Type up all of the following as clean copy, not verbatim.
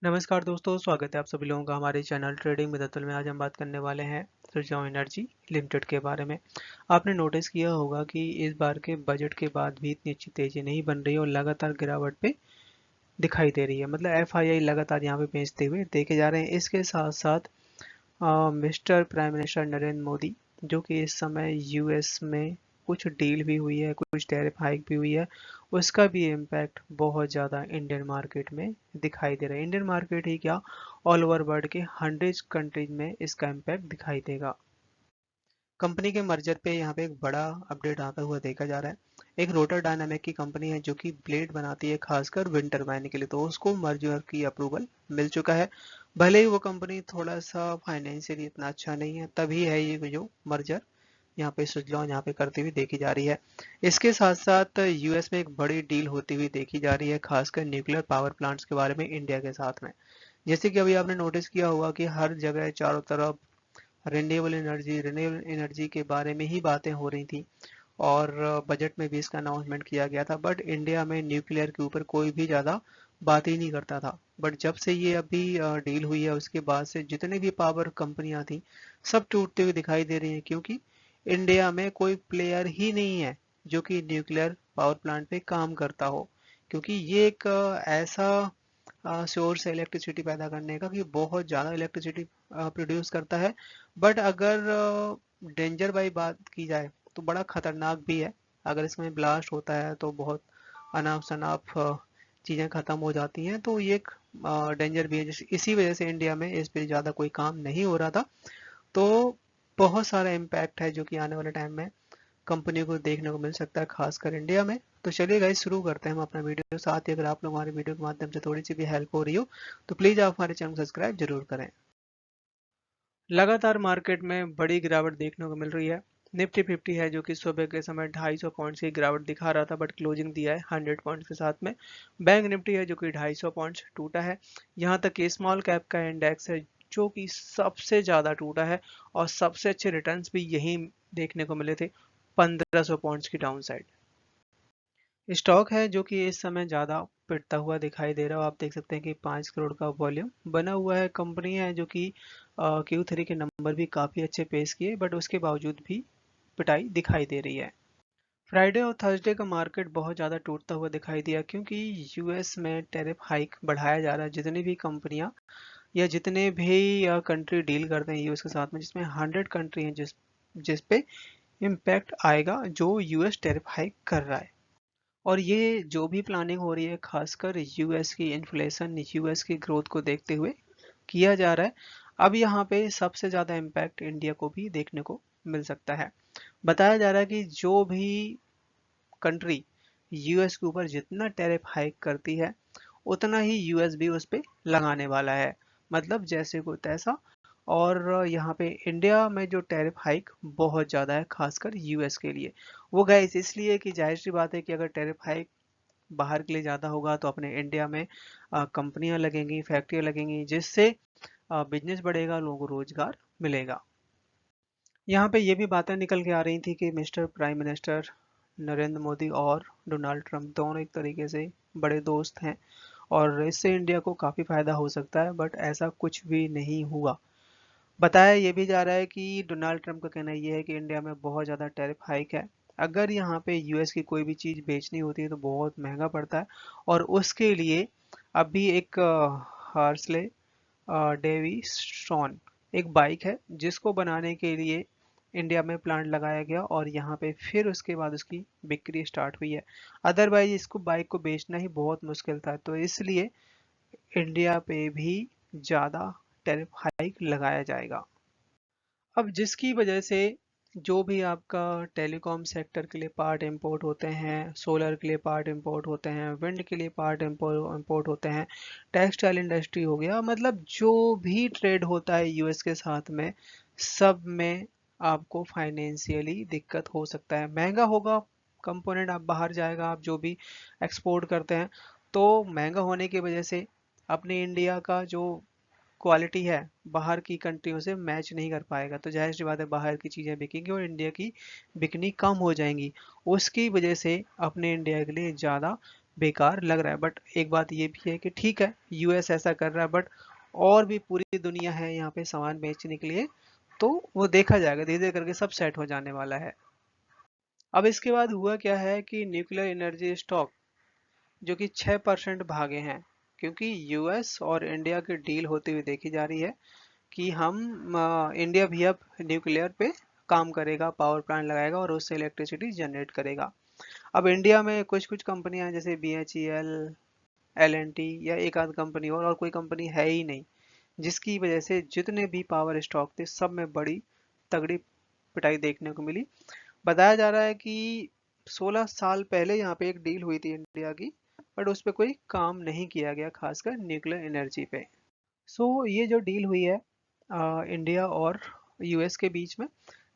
नमस्कार दोस्तों, स्वागत है आप सभी लोगों का हमारे चैनल ट्रेडिंग विद अतुल में। आज हम बात करने वाले हैं सुरजाओं एनर्जी लिमिटेड के बारे में। आपने नोटिस किया होगा कि इस बार के बजट के बाद भी इतनी अच्छी तेजी नहीं बन रही और लगातार गिरावट पे दिखाई दे रही है। मतलब एफआईआई लगातार यहाँ पे बेचते हुए देखे जा रहे हैं। इसके साथ साथ mister prime minister Narendra Modi, जो कि इस समय यूएस में कुछ डील भी हुई है, कुछ टैरिफ हाइक भी हुई है, उसका भी इम्पैक्ट बहुत ज़्यादा इंडियन मार्केट में दिखाई दे रहा है। इंडियन मार्केट ही क्या, ऑल ओवर वर्ल्ड के 100 कंट्रीज में इसका इम्पैक्ट दिखाई देगा। कंपनी के मर्जर पे यहाँ पे एक बड़ा अपडेट आता हुआ देखा जा रहा है। एक रोटर डायनामिक की कंपनी है जो कि ब्लेड बनाती है खासकर विंड टरबाइन के लिए, तो उसको मर्जर की अप्रूवल मिल चुका है। भले ही वो कंपनी थोड़ा सा फाइनेंशियली इतना अच्छा नहीं है, तभी है ये जो मर्जर यहाँ पे सुजलॉन यहाँ पे करती हुई देखी जा रही है। इसके साथ साथ यूएस में एक बड़ी डील होती हुई देखी जा रही है, खासकर न्यूक्लियर पावर प्लांट्स के बारे में इंडिया के साथ में। जैसे कि अभी आपने नोटिस किया होगा कि हर जगह चारों तरफ रिन्यूएबल एनर्जी के बारे में ही बातें हो रही थी और बजट में भी इसका अनाउंसमेंट किया गया था। बट इंडिया में न्यूक्लियर के ऊपर कोई भी ज़्यादा बात ही नहीं करता था। बट जब से ये अभी डील हुई है, उसके बाद से जितने भी पावर कंपनियां थी सब टूटते हुए दिखाई दे रही हैं, क्योंकि इंडिया में कोई प्लेयर ही नहीं है जो कि न्यूक्लियर पावर प्लांट पे काम करता हो। क्योंकि ये एक ऐसा सोर्स है इलेक्ट्रिसिटी पैदा करने का कि बहुत ज़्यादा इलेक्ट्रिसिटी प्रोड्यूस करता है। बट अगर डेंजर बाई बात की जाए तो बड़ा खतरनाक भी है। अगर इसमें ब्लास्ट होता है तो बहुत अनाप शनाप चीज़ें ख़त्म हो जाती हैं, तो ये एक डेंजर भी है। इसी वजह से इंडिया में इस पे ज़्यादा कोई काम नहीं हो रहा था। तो बहुत सारा इम्पैक्ट है जो कि आने वाले टाइम में कंपनी को देखने को मिल सकता है, खासकर इंडिया में। तो चलिए गाइस, शुरू करते हैं हम अपना वीडियो। साथ ही अगर आप लोग हमारे वीडियो के माध्यम से थोड़ी सी भी हेल्प हो रही हो तो प्लीज़ आप हमारे चैनल को सब्सक्राइब जरूर करें। लगातार मार्केट में बड़ी गिरावट देखने को मिल रही है। निफ्टी 50 है जो कि सुबह के समय 250 पॉइंट्स की गिरावट दिखा रहा था, बट क्लोजिंग दिया है 100 पॉइंट्स के साथ में। बैंक निफ्टी है जो कि 250 पॉइंट्स टूटा है। यहाँ तक कि स्मॉल कैप का इंडेक्स है जो कि सबसे ज़्यादा टूटा है और सबसे अच्छे रिटर्न्स भी यही देखने को मिले थे, 1500 पॉइंट्स की डाउन साइड। स्टॉक है जो कि इस समय ज़्यादा पिटता हुआ दिखाई दे रहा है। आप देख सकते हैं कि 5 करोड़ का वॉल्यूम बना हुआ है। कंपनी है जो कि Q3 के नंबर भी काफ़ी अच्छे पेश किए, बट उसके बावजूद भी पिटाई दिखाई दे रही है। फ्राइडे और थर्सडे का मार्केट बहुत ज़्यादा टूटता हुआ दिखाई दिया, क्योंकि यूएस में टैरिफ हाइक बढ़ाया जा रहा है। जितनी भी कंपनियां या जितने भी कंट्री डील करते हैं यूएस के साथ में, जिसमें 100 कंट्री हैं जिस जिस पे इम्पैक्ट आएगा जो यूएस टैरिफ हाइक कर रहा है। और ये जो भी प्लानिंग हो रही है, खासकर यूएस की इन्फ्लेशन, यूएस की ग्रोथ को देखते हुए किया जा रहा है। अब यहाँ पे सबसे ज़्यादा इम्पैक्ट इंडिया को भी देखने को मिल सकता है। बताया जा रहा है कि जो भी कंट्री यूएस के ऊपर जितना टैरिफ हाइक करती है, उतना ही यूएस भी उस पे लगाने वाला है। मतलब जैसे को तैसा। और यहाँ पे इंडिया में जो टैरिफ हाइक बहुत ज़्यादा है, खासकर यूएस के लिए। वो गाइस इसलिए कि जाहिर सी बात है कि अगर टैरिफ हाइक बाहर के लिए ज़्यादा होगा तो अपने इंडिया में कंपनियां लगेंगी, फैक्ट्रियां लगेंगी, जिससे बिजनेस बढ़ेगा, लोगों को रोजगार मिलेगा। यहाँ पे ये भी बातें निकल के आ रही थी कि mister prime minister Narendra Modi और डोनाल्ड ट्रंप दोनों एक तरीके से बड़े दोस्त हैं और इससे इंडिया को काफ़ी फायदा हो सकता है, बट ऐसा कुछ भी नहीं हुआ। बताया ये भी जा रहा है कि डोनाल्ड ट्रंप का कहना ये है कि इंडिया में बहुत ज़्यादा टैरिफ हाइक है। अगर यहाँ पे यूएस की कोई भी चीज़ बेचनी होती है तो बहुत महंगा पड़ता है, और उसके लिए अभी एक हार्सले डेविडसन एक बाइक है जिसको बनाने के लिए इंडिया में प्लांट लगाया गया और यहाँ पे फिर उसके बाद उसकी बिक्री स्टार्ट हुई है। अदरवाइज इसको बाइक को बेचना ही बहुत मुश्किल था, तो इसलिए इंडिया पे भी ज़्यादा टैरिफ हाइक लगाया जाएगा। अब जिसकी वजह से जो भी आपका टेलीकॉम सेक्टर के लिए पार्ट इंपोर्ट होते हैं, सोलर के लिए पार्ट इंपोर्ट होते हैं, विंड के लिए पार्ट इंपोर्ट होते हैं, टेक्सटाइल इंडस्ट्री हो गया, मतलब जो भी ट्रेड होता है यूएस के साथ में, सब में आपको फाइनेंशियली दिक्कत हो सकता है। महंगा होगा कंपोनेंट, आप बाहर जाएगा, आप जो भी एक्सपोर्ट करते हैं, तो महंगा होने की वजह से अपने इंडिया का जो क्वालिटी है बाहर की कंट्रियों से मैच नहीं कर पाएगा। तो जाहिर सी बात है बाहर की चीज़ें बिकेंगी और इंडिया की बिकनी कम हो जाएंगी। उसकी वजह से अपने इंडिया के लिए ज़्यादा बेकार लग रहा है। बट एक बात ये भी है कि ठीक है, यूएस ऐसा कर रहा है, बट और भी पूरी दुनिया है यहाँ पे सामान बेचने के लिए, तो वो देखा जाएगा, धीरे धीरे करके सब सेट हो जाने वाला है। अब इसके बाद हुआ क्या है कि न्यूक्लियर एनर्जी स्टॉक जो कि 6% भागे हैं, क्योंकि यूएस और इंडिया की डील होती हुई देखी जा रही है कि इंडिया भी अब न्यूक्लियर पे काम करेगा, पावर प्लांट लगाएगा और उससे इलेक्ट्रिसिटी जनरेट करेगा। अब इंडिया में कुछ कुछ कंपनियां हैं जैसे BHEL, L&T या एक आध कंपनी और कोई कंपनी है ही नहीं, जिसकी वजह से जितने भी पावर स्टॉक थे सब में बड़ी तगड़ी पिटाई देखने को मिली। बताया जा रहा है कि 16 साल पहले यहाँ पे एक डील हुई थी इंडिया की, बट उस पर कोई काम नहीं किया गया, खासकर न्यूक्लियर एनर्जी पे। ये जो डील हुई है इंडिया और यूएस के बीच में,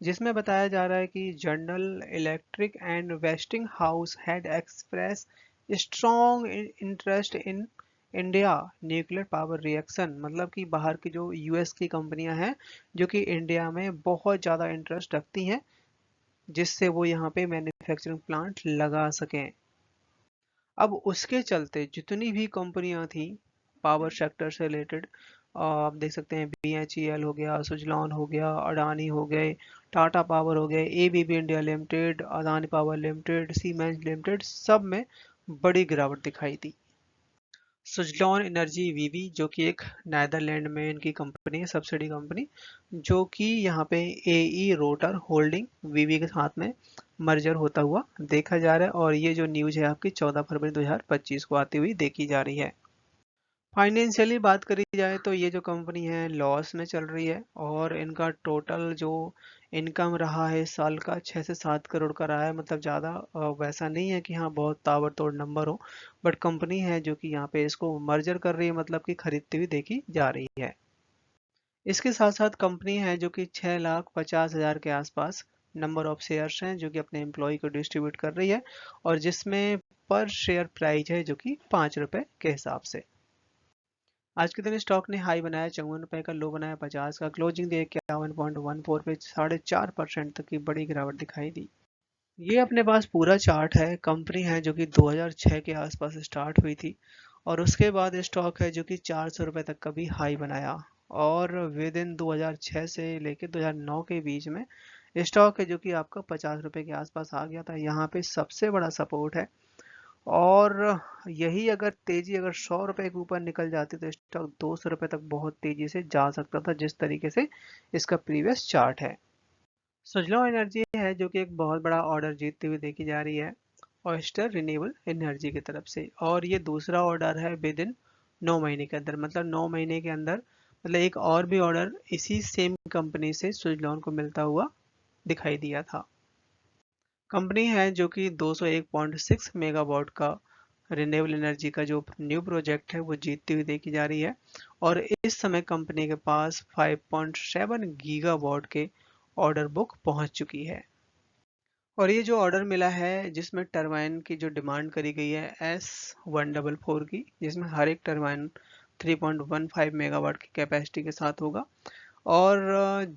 जिसमें बताया जा रहा है कि general electric and wasting house had express strong interest in India nuclear power reaction, मतलब कि बाहर की जो यूएस की कंपनियां हैं जो कि इंडिया में बहुत ज़्यादा इंटरेस्ट रखती हैं, जिससे वो यहाँ पे मैन्युफैक्चरिंग प्लांट लगा सकें। अब उसके चलते जितनी भी कंपनियां थी पावर सेक्टर से रिलेटेड, आप देख सकते हैं BHEL हो गया, सुजलॉन हो गया, अडानी हो गए, टाटा पावर हो गए, ABB India limited, Adani power limited, siemens limited, सब में बड़ी गिरावट दिखाई दी। सुजलॉन एनर्जी वीवी जो कि एक नीदरलैंड में इनकी कंपनी है, सब्सिडी कंपनी, जो कि यहाँ पे AE रोटर होल्डिंग वीवी के साथ में मर्जर होता हुआ देखा जा रहा है, और ये जो न्यूज़ है आपकी 14 फरवरी 2025 को आती हुई देखी जा रही है। फाइनेंशियली बात करी जाए तो ये जो कंपनी है लॉस में चल रही है, और इनका टोटल जो इनकम रहा है इस साल का 6 से 7 करोड़ का रहा है, मतलब ज़्यादा वैसा नहीं है कि हाँ बहुत ताबड़तोड़ नंबर हो, बट कंपनी है जो कि यहाँ पे इसको मर्जर कर रही है, मतलब कि खरीदती हुई देखी जा रही है। इसके साथ साथ कंपनी है जो कि 6,50,000 के आसपास नंबर ऑफ शेयर्स हैं जो कि अपने एम्प्लॉय को डिस्ट्रीब्यूट कर रही है, और जिसमें पर शेयर प्राइस है जो कि 5 रुपए के हिसाब से। आज के दिन स्टॉक ने हाई बनाया 54 रुपए का, लो बनाया 50 का, क्लोजिंग दी 51.14 पे 4.5% तक की बड़ी गिरावट दिखाई दी। ये अपने पास पूरा चार्ट है। कंपनी है जो कि 2006 के आसपास स्टार्ट हुई थी, और उसके बाद स्टॉक है जो कि 400 रुपए तक का भी हाई बनाया, और विद इन 2006 से लेकर 2009 के बीच में स्टॉक है जो कि आपका 50 रुपए के आसपास आ गया था। यहाँ पे सबसे बड़ा सपोर्ट है, और यही अगर तेजी अगर 100 रुपए के ऊपर निकल जाती तो स्टॉक 200 रुपए तक बहुत तेजी से जा सकता था, जिस तरीके से इसका प्रीवियस चार्ट है। सुजलॉन एनर्जी है जो कि एक बहुत बड़ा ऑर्डर जीतती हुई देखी जा रही है ऑयस्टर रिन्यूएबल एनर्जी की तरफ से, और ये दूसरा ऑर्डर है विद इन 9 महीने के अंदर, मतलब 9 महीने के अंदर, मतलब एक और भी ऑर्डर इसी सेम कंपनी से सुजलॉन को मिलता हुआ दिखाई दिया था। कंपनी है जो कि 201.6 मेगावाट का रिन्यूएबल एनर्जी का जो न्यू प्रोजेक्ट है वो जीतती हुई देखी जा रही है, और इस समय कंपनी के पास 5.7 गीगावाट के ऑर्डर बुक पहुंच चुकी है। और ये जो ऑर्डर मिला है जिसमें टरबाइन की जो डिमांड करी गई है S144 की, जिसमें हर एक टरबाइन 3.15 मेगावाट की कैपेसिटी के साथ होगा, और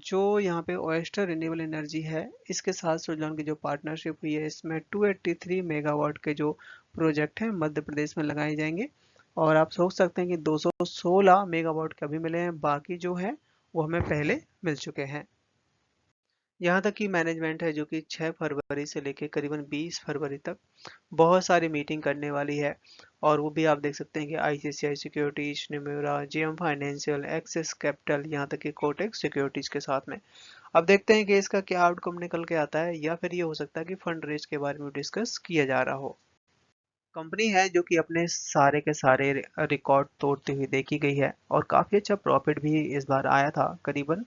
जो यहाँ पे ओएस्टर रिन्यूएबल एनर्जी है इसके साथ सुजलॉन की जो पार्टनरशिप हुई है, इसमें 283 मेगावाट के जो प्रोजेक्ट हैं मध्य प्रदेश में लगाए जाएंगे, और आप सोच सकते हैं कि 216 मेगावाट के अभी मिले हैं, बाकी जो है वो हमें पहले मिल चुके हैं। यहाँ तक कि मैनेजमेंट है जो कि 6 फरवरी से लेकर करीबन 20 फरवरी तक बहुत सारी मीटिंग करने वाली है, और वो भी आप देख सकते हैं कि ICICI securities, Nomura, JM financial, Axis capital, यहाँ तक कि कोटक सिक्योरिटीज के साथ में। अब देखते हैं कि इसका क्या आउटकम निकल के आता है, या फिर ये हो सकता है कि फंड रेज के बारे में डिस्कस किया जा रहा हो। कंपनी है जो कि अपने सारे के सारे रिकॉर्ड तोड़ती हुई देखी गई है, और काफ़ी अच्छा प्रॉफिट भी इस बार आया था, करीबन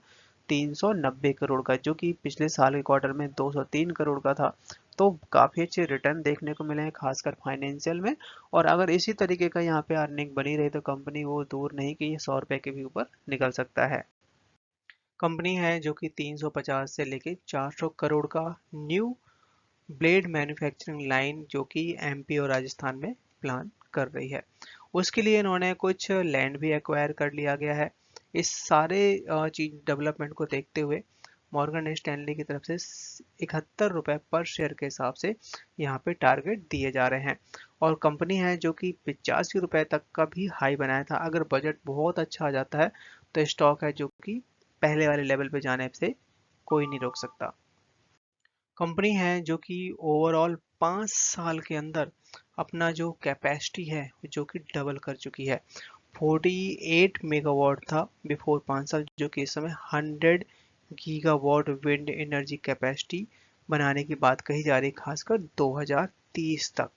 390 करोड़ का, जो कि पिछले साल के क्वार्टर में 203 करोड़ का था। तो काफ़ी अच्छे रिटर्न देखने को मिले हैं खासकर फाइनेंशियल में, और अगर इसी तरीके का यहाँ पे अर्निंग बनी रही तो कंपनी वो दूर नहीं कि 100 रुपए के भी ऊपर निकल सकता है। कंपनी है जो कि 350 से लेके 400 करोड़ का न्यू ब्लेड मैन्युफैक्चरिंग लाइन जो कि MP और राजस्थान में प्लान कर रही है, उसके लिए इन्होंने कुछ लैंड भी एक्वायर कर लिया गया है। इस सारे चीज डेवलपमेंट को देखते हुए मॉर्गन स्टैनली की तरफ से 71 रुपए पर शेयर के हिसाब से यहाँ पे टारगेट दिए जा रहे हैं। और कंपनी है जो कि 85 रुपए तक का भी हाई बनाया था। अगर बजट बहुत अच्छा आ जाता है तो स्टॉक है जो कि पहले वाले लेवल पे जाने से कोई नहीं रोक सकता। कंपनी है जो कि ओवरऑल 5 साल के अंदर अपना जो कैपेसिटी है जो कि डबल कर चुकी है। 48 मेगावाट था बिफोर 5 साल, जो कि इस समय 100 गीगावाट विंड एनर्जी कैपेसिटी बनाने की बात कही जा रही है, खासकर 2030 तक।